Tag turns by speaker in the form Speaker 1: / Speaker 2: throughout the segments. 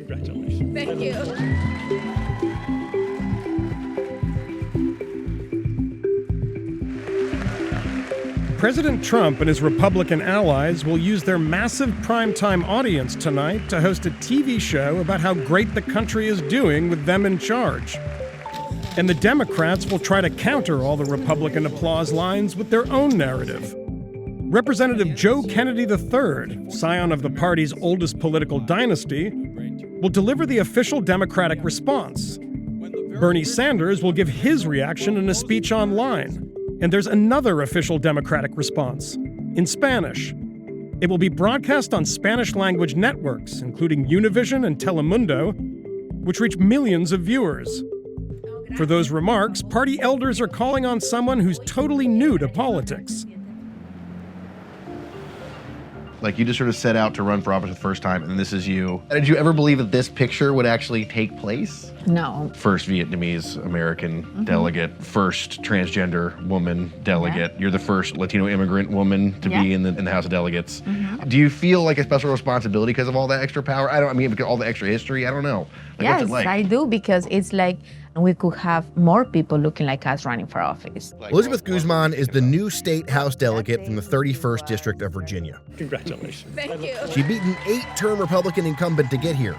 Speaker 1: Congratulations.
Speaker 2: Thank you.
Speaker 3: President Trump and his Republican allies will use their massive primetime audience tonight to host a TV show about how great the country is doing with them in charge. And the Democrats will try to counter all the Republican applause lines with their own narrative. Representative Joe Kennedy III, scion of the party's oldest political dynasty, will deliver the official Democratic response. Bernie Sanders will give his reaction in a speech online. And there's another official Democratic response, in Spanish. It will be broadcast on Spanish-language networks, including Univision and Telemundo, which reach millions of viewers. For those remarks, party elders are calling on someone who's totally new to politics.
Speaker 4: Like, you just sort of set out to run for office for the first time, and this is you. Did you ever believe that this picture would actually take place?
Speaker 2: No.
Speaker 4: First Vietnamese American delegate, first transgender woman delegate. Yeah. You're the first Latino immigrant woman to be in the House of Delegates. Do you feel like a special responsibility because of all that extra power? Because of all the extra history? I don't know.
Speaker 2: Yes,
Speaker 4: what's it like?
Speaker 2: I do, because it's like we could have more people looking like us running for office.
Speaker 5: Elizabeth Guzman is the new state House delegate from the 31st District of Virginia.
Speaker 1: Congratulations.
Speaker 2: Thank you.
Speaker 5: She beat an 8-term Republican incumbent to get here.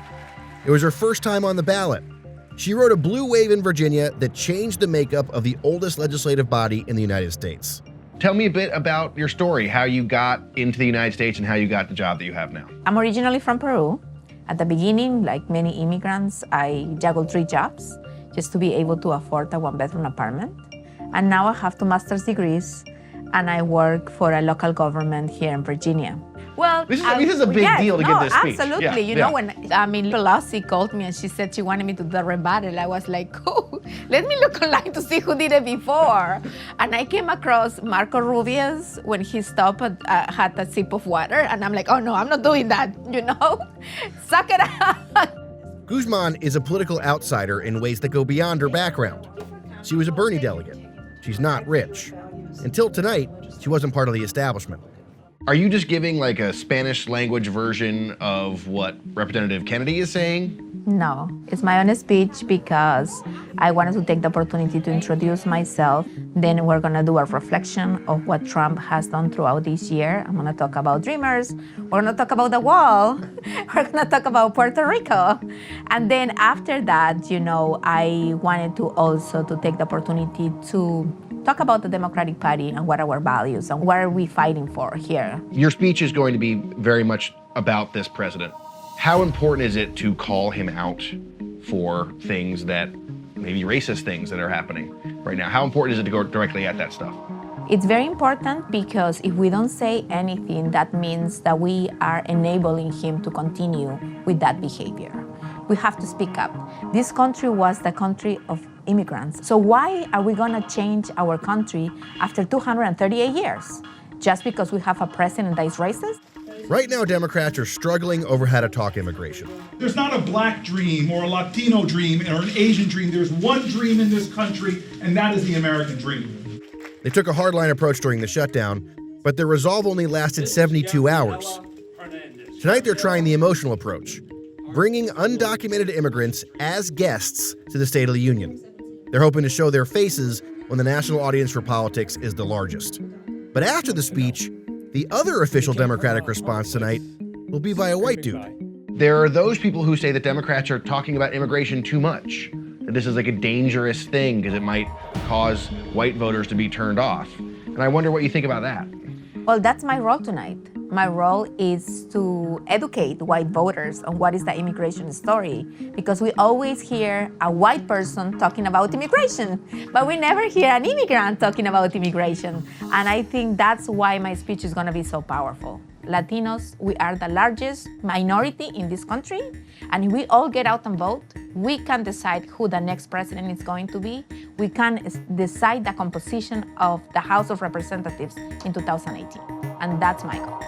Speaker 5: It was her first time on the ballot. She wrote a blue wave in Virginia that changed the makeup of the oldest legislative body in the United States.
Speaker 4: Tell me a bit about your story, how you got into the United States and how you got the job that you have now.
Speaker 2: I'm originally from Peru. At the beginning, like many immigrants, I juggled 3 jobs just to be able to afford a 1-bedroom apartment. And now I have 2 master's degrees, and I work for a local government here in Virginia. Well,
Speaker 4: this is a big deal to give this speech.
Speaker 2: Absolutely. You know, when Pelosi called me and she said she wanted me to do the rebuttal, I was like, oh, let me look online to see who did it before. And I came across Marco Rubio's when he stopped and had a sip of water, and I'm like, oh no, I'm not doing that, Suck it up.
Speaker 5: Guzman is a political outsider in ways that go beyond her background. She was a Bernie delegate. She's not rich. Until tonight, she wasn't part of the establishment.
Speaker 4: Are you just giving like a Spanish language version of what Representative Kennedy is saying?
Speaker 2: No, it's my own speech because I wanted to take the opportunity to introduce myself. Then we're gonna do a reflection of what Trump has done throughout this year. I'm gonna talk about Dreamers. We're gonna talk about the wall. We're gonna talk about Puerto Rico. And then after that, I wanted to also to take the opportunity to talk about the Democratic Party and what are our values and what are we fighting for here.
Speaker 4: Your speech is going to be very much about this president. How important is it to call him out for things that, maybe racist things that are happening right now? How important is it to go directly at that stuff?
Speaker 2: It's very important because if we don't say anything, that means that we are enabling him to continue with that behavior. We have to speak up. This country was the country of immigrants. So why are we gonna change our country after 238 years? Just because we have a president that is racist?
Speaker 5: Right now, Democrats are struggling over how to talk immigration.
Speaker 6: There's not a black dream or a Latino dream or an Asian dream. There's one dream in this country, and that is the American dream.
Speaker 5: They took a hardline approach during the shutdown, but their resolve only lasted 72 hours. Tonight, they're trying the emotional approach, bringing undocumented immigrants as guests to the State of the Union. They're hoping to show their faces when the national audience for politics is the largest. But after the speech, the other official Democratic response tonight will be by a white dude.
Speaker 4: There are those people who say that Democrats are talking about immigration too much, that this is like a dangerous thing because it might cause white voters to be turned off. And I wonder what you think about that.
Speaker 2: Well, that's my role tonight. My role is to educate white voters on what is the immigration story, because we always hear a white person talking about immigration, but we never hear an immigrant talking about immigration. And I think that's why my speech is gonna be so powerful. Latinos, we are the largest minority in this country, and if we all get out and vote, we can decide who the next president is going to be. We can decide the composition of the House of Representatives in 2018, and that's my goal.